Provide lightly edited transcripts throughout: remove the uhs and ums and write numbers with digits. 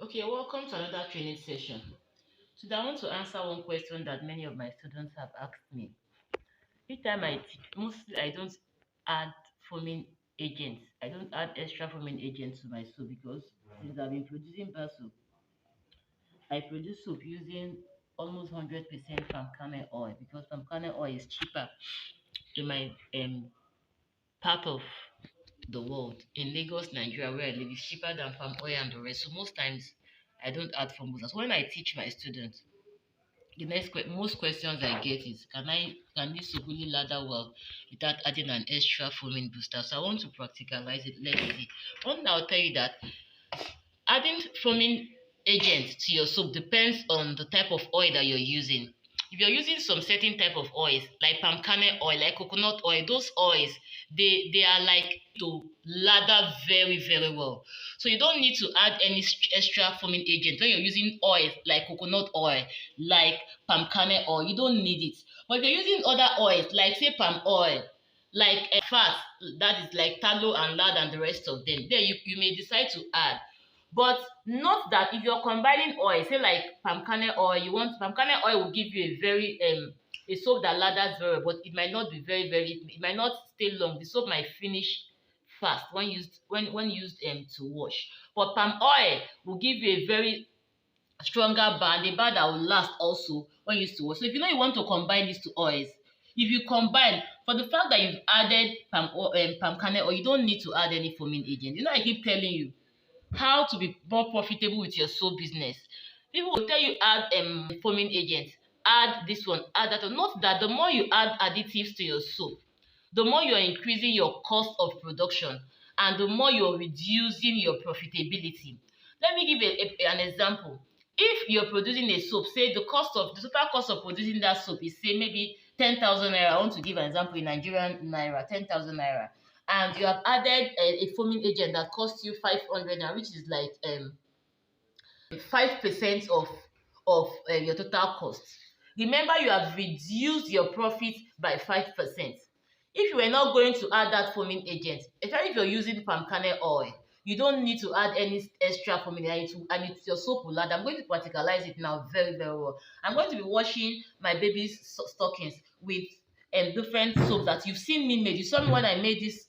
Okay, welcome to another training session. Today, I want to answer one question that many of my students have asked me. Each time I teach, mostly I don't add foaming agents. I don't add extra foaming agents to my soup because since I've been producing bar soap, I produce soap using almost 100% palm kernel oil because palm kernel oil is cheaper in my part of the world. In Lagos, Nigeria, where I live, is cheaper than palm oil and the rest. So most times, I don't add formulas. When I teach my students, most questions I get is can this soup really lather well without adding an extra foaming booster? So I want to practicalize it. Let's see. One, I'll tell you that adding foaming agent to your soap depends on the type of oil that you're using. If you're using some certain type of oils, like palm kernel oil, like coconut oil, those oils, they are like to lather very, very well. So you don't need to add any extra foaming agent. When you're using oil like coconut oil, like palm kernel oil, you don't need it. But if you're using other oils, like say palm oil, like fat, that is like tallow and lard and the rest of them, then you may decide to add. But note that if you're combining oil, say like palm kernel oil, you want palm kernel oil will give you a very a soap that lathers very well, but it might not be it might not stay long. The soap might finish fast when used to wash. But palm oil will give you a very stronger bar and a bar that will last also when used to wash. So if you know you want to combine these two oils, if you combine, for the fact that you've added palm kernel oil, you don't need to add any foaming agent. You know, I keep telling you how to be more profitable with your soap business. People will tell you add foaming agents, add this one, add that one. Note that the more you add additives to your soap, the more you're increasing your cost of production and the more you're reducing your profitability. Let me give an example. If you're producing a soap, say the total cost of producing that soap is say maybe 10,000 naira. I want to give an example in Nigerian naira, 10,000 naira. And you have added a foaming agent that costs you 500 naira, which is like 5% of your total cost. Remember, you have reduced your profit by 5%. If you were not going to add that foaming agent, especially if you're using palm kernel oil, you don't need to add any extra foaming agent and your soap will lather. I'm going to practicalize it now very, very well. I'm going to be washing my baby's stockings with different soaps that you've seen me make. You saw me when I made this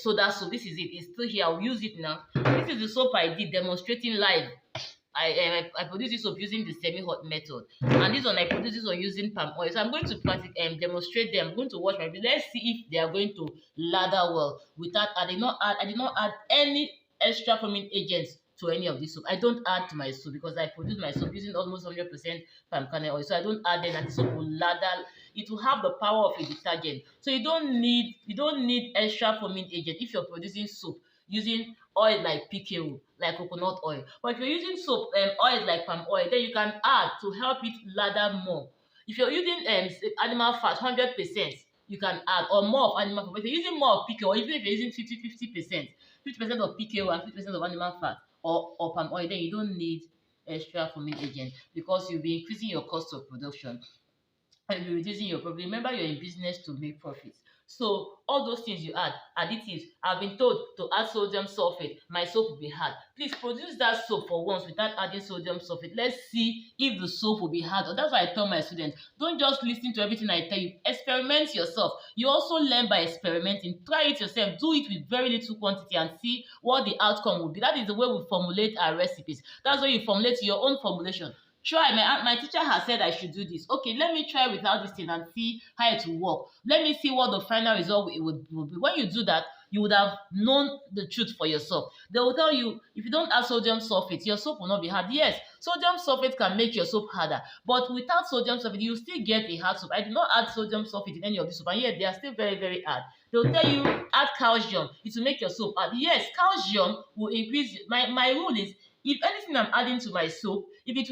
soda soap. This is it. It's still here. I'll use it now. This is the soap I did demonstrating live. I produce this soap using the semi-hot method, and this one I produce this one using palm oil. So I'm going to demonstrate them. I'm going to wash my video. Let's see if they are going to lather well without I did not add any extra foaming agents to any of this soap. I don't add to my soap because I produce my soap using almost 100% palm kernel oil. So I don't add them, and the soap will lather. It will have the power of a detergent. So you don't need extra foaming agent if you're producing soap using oil like PKO, like coconut oil. But if you're using soap oil like palm oil, then you can add to help it lather more. If you're using animal fat 100%, you can add or more of animal fat. But if you're using more of PKO, even if you're using 50%, 50% of PKO and 50% of animal fat or palm oil, then you don't need extra foaming agent because you'll be increasing your cost of production and be reducing your profit. Remember, you're in business to make profits. So all those things you add, additives, I've been told to add sodium sulfate, my soap will be hard. Please produce that soap for once without adding sodium sulfate. Let's see if the soap will be hard. That's why I tell my students, don't just listen to everything I tell you. Experiment yourself. You also learn by experimenting. Try it yourself. Do it with very little quantity and see what the outcome will be. That is the way we formulate our recipes. That's why you formulate your own formulation. Try. My teacher has said I should do this. Okay, let me try without this thing and see how it will work. Let me see what the final result will be. When you do that, you would have known the truth for yourself. They will tell you if you don't add sodium sulfate, your soap will not be hard. Yes, sodium sulfate can make your soap harder, but without sodium sulfate, you still get a hard soap. I did not add sodium sulfate in any of this soap, and yet they are still very, very hard. They'll tell you add calcium, it will make your soap hard. Yes, calcium will increase. My rule is if anything I'm adding to my soap, if it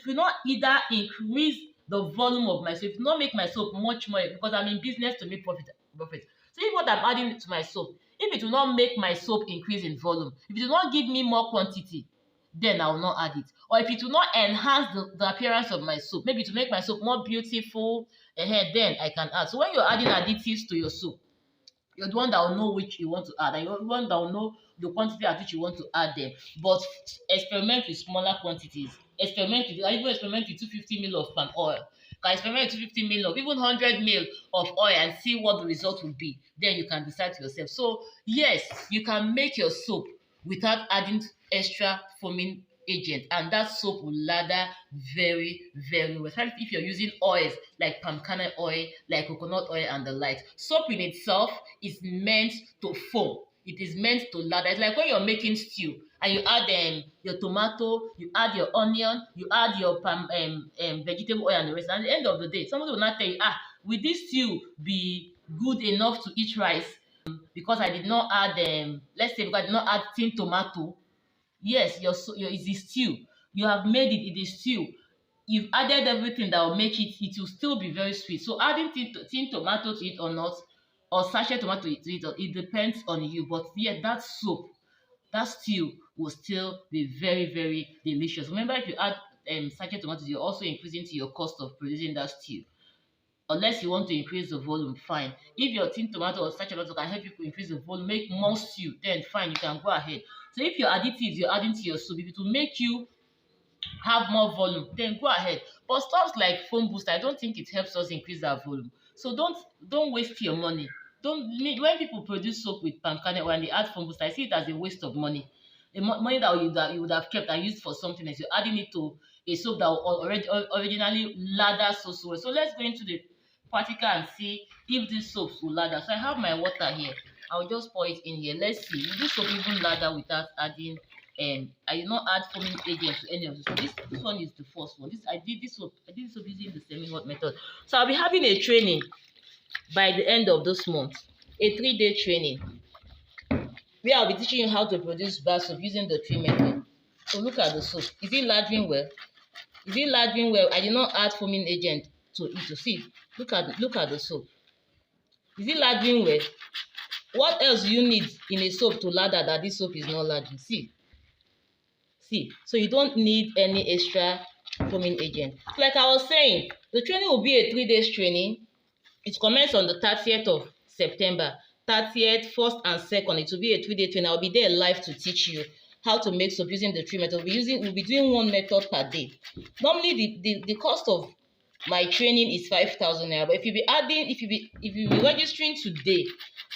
will not either increase the volume of my soap, it will not make my soap much more because I'm in business to make profit. So if what I'm adding to my soap, if it will not make my soap increase in volume, if it will not give me more quantity, then I will not add it. Or if it will not enhance the appearance of my soap, maybe to make my soap more beautiful, then I can add. So when you're adding additives to your soap, you're the one that will know which you want to add, and you're the one that will know the quantity at which you want to add them, but experiment with smaller quantities. Even experiment with 250 ml of palm oil. Can experiment with 250 ml of even 100 ml of oil and see what the result will be. Then you can decide to yourself. So yes, you can make your soap without adding extra foaming agent, and that soap will lather very very well, especially if you're using oils like palm kernel oil, like coconut oil and the like. Soap in itself is meant to foam. It is meant to lather. It's like when you're making stew and you add your tomato, you add your onion, you add your palm vegetable oil and the rest. And at the end of the day, somebody will not tell you, will this stew be good enough to eat rice? Because I did not add let's say because I did not add tin tomato. Yes, it's a stew. You have made it, it is stew. You've added everything that will make it will still be very sweet. So adding tin tomato to it or not, or sachet tomato to it, it depends on you. But yeah, that soup, that stew will still be very, very delicious. Remember, if you add sachet tomatoes, you're also increasing to your cost of producing that stew. Unless you want to increase the volume, fine. If your tin tomato or sachet tomato can help you to increase the volume, make more stew, then fine, you can go ahead. So if your additives you're adding to your soup, if it will make you have more volume, then go ahead. But stuff like foam booster, I don't think it helps us increase our volume. So don't waste your money. Don't When people produce soap with palm kernel oil and they add foam booster, I see it as a waste of money. The money that you would have kept and used for something else, you're adding it to a soap that already originally lather so well. So let's go into the practical and see if these soaps will lather. So I have my water here. I'll just pour it in here. Let's see. Will this soap even lather without adding I did not add foaming agent to any of this. So this one is the first one. I did this soap using the semi-hot method. So I'll be having a training by the end of this month, a 3-day training where I'll be teaching you how to produce bar soap using the 3 method. So look at the soap. Is it lathering well? Is it lathering well? I did not add foaming agent to it. To see, look at the soap. Is it lathering well? What else do you need in a soap to lather that this soap is not lathering? See, so you don't need any extra foaming agent. Like I was saying, the training will be a 3 days training. It commences on the 30th of September. 30th, 1st and 2nd. It will be a 3-day training. I'll be there live to teach you how to make soap using the 3 method. We'll be doing 1 method per day. Normally the cost of my training is 5,000 naira. But if you be registering today,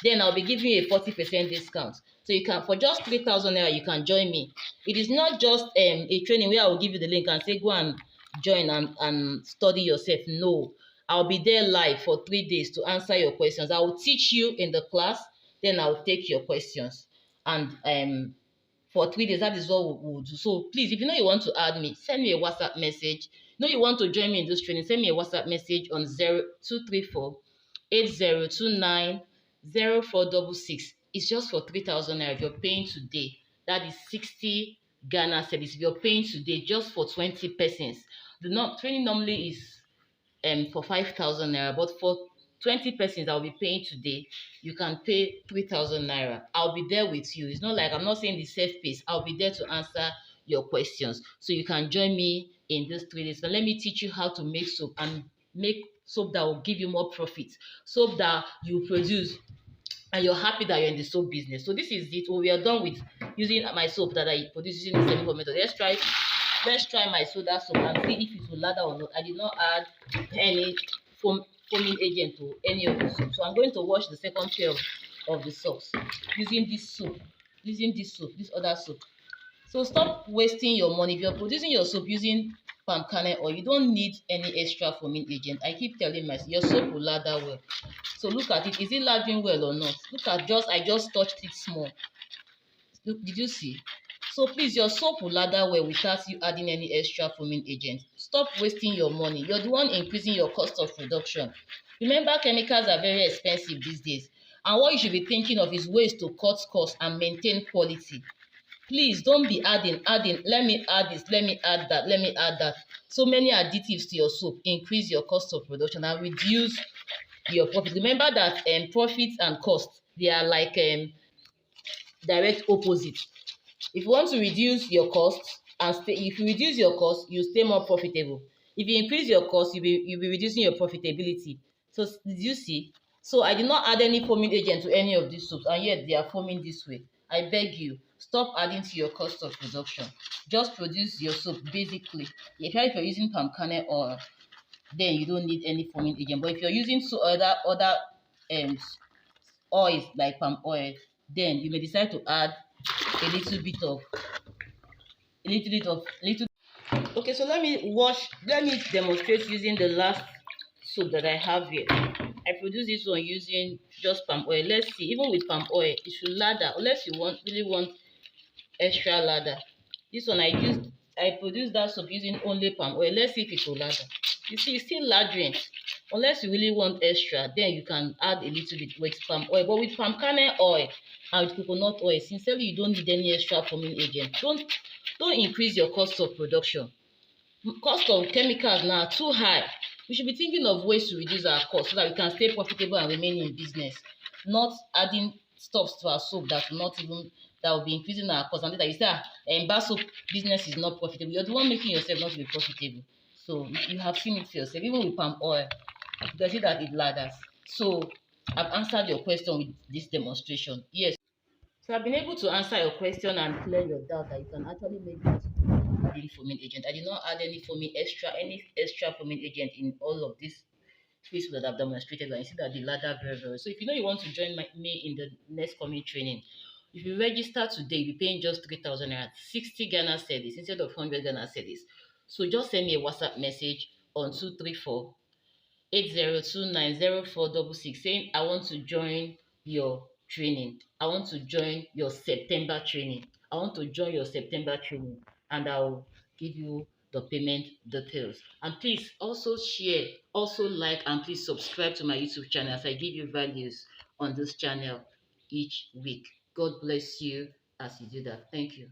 then I'll be giving you a 40% discount. So you can, for just 3,000 naira, you can join me. It is not just a training where I will give you the link and say go and join and study yourself. No, I'll be there live for 3 days to answer your questions. I will teach you in the class, then I'll take your questions. And for 3 days, that is what we'll do. So please, if you know you want to add me, send me a WhatsApp message. You know you want to join me in this training, send me a WhatsApp message on 0234 8029 0466. It's just for 3,000 naira if you're paying today. That is 60 Ghana cedis. If you're paying today just for 20 persons. The training normally is for 5,000 naira, but for 20 persons I'll be paying today, you can pay 3,000 naira. I'll be there with you. It's not like I'm not saying the safe pace. I'll be there to answer your questions. So you can join me in these 3 days. So let me teach you how to make soap and make soap that will give you more profit. Soap that you produce and you're happy that you're in the soap business. So this is it. We are done with using my soap that I produce using the semi-hot method. Let's try my soda soap and see if it will lather or not. I did not add any foaming agent to any of the soap. So I'm going to wash the second pair of the soaps using this other soap. So stop wasting your money. If you're producing your soap using palm kernel oil, you don't need any extra foaming agent. I keep telling myself your soap will lather well. So look at it. Is it lathering well or not? Look at I just touched it small. Look, did you see? So please, your soap will lather well without you adding any extra foaming agent. Stop wasting your money. You're the one increasing your cost of production. Remember, chemicals are very expensive these days. And what you should be thinking of is ways to cut costs and maintain quality. Please don't be adding. Let me add this, let me add that, let me add that. So many additives to your soap increase your cost of production and reduce your profit. Remember that profits and costs, they are like direct opposites. If you want to reduce your costs if you reduce your costs, you stay more profitable. If you increase your costs, you'll be reducing your profitability. So did you see? So I did not add any foaming agent to any of these soaps, and yet they are foaming this way. I beg you, stop adding to your cost of production. Just produce your soap basically. If you're using palm kernel oil, then you don't need any foaming agent. But if you're using other um oils like palm oil, then you may decide to add a little bit of a little. Okay, so let me demonstrate using the last soap that I have here. I produce this one using just palm oil. Let's see, even with palm oil, it should lather unless you really want extra lather. This one I produced that soap using only palm oil. Let's see if it will lather. You see, it's still lathering. Unless you really want extra, then you can add a little bit with palm oil. But with palm kernel oil and with coconut oil, sincerely, you don't need any extra foaming agent. Don't increase your cost of production. Cost of chemicals now too high. We should be thinking of ways to reduce our cost so that we can stay profitable and remain in business, not adding stuffs to our soap that will be increasing our cost. And that you say, bar soap business is not profitable. You're the one making yourself not to be profitable. So you have seen it for yourself. Even with palm oil, you can see that it ladders. So I've answered your question with this demonstration. Yes. So I've been able to answer your question and clear your doubt that you can actually make it adding foaming agent. I did not add any extra foaming agent in all of these space that I've demonstrated. And you see that the ladder very very well. So if you know you want to join me in the next coming training, if you register today, you'll be paying just 3,000 naira, 60 Ghana cedis instead of 100 Ghana cedis. So just send me a WhatsApp message on 234 80290466 saying I want to join your training. I want to join your September training. I want to join your September training, and I'll give you the payment details. And please also share, also like, and please subscribe to my YouTube channel as I give you values on this channel each week. God bless you as you do that. Thank you.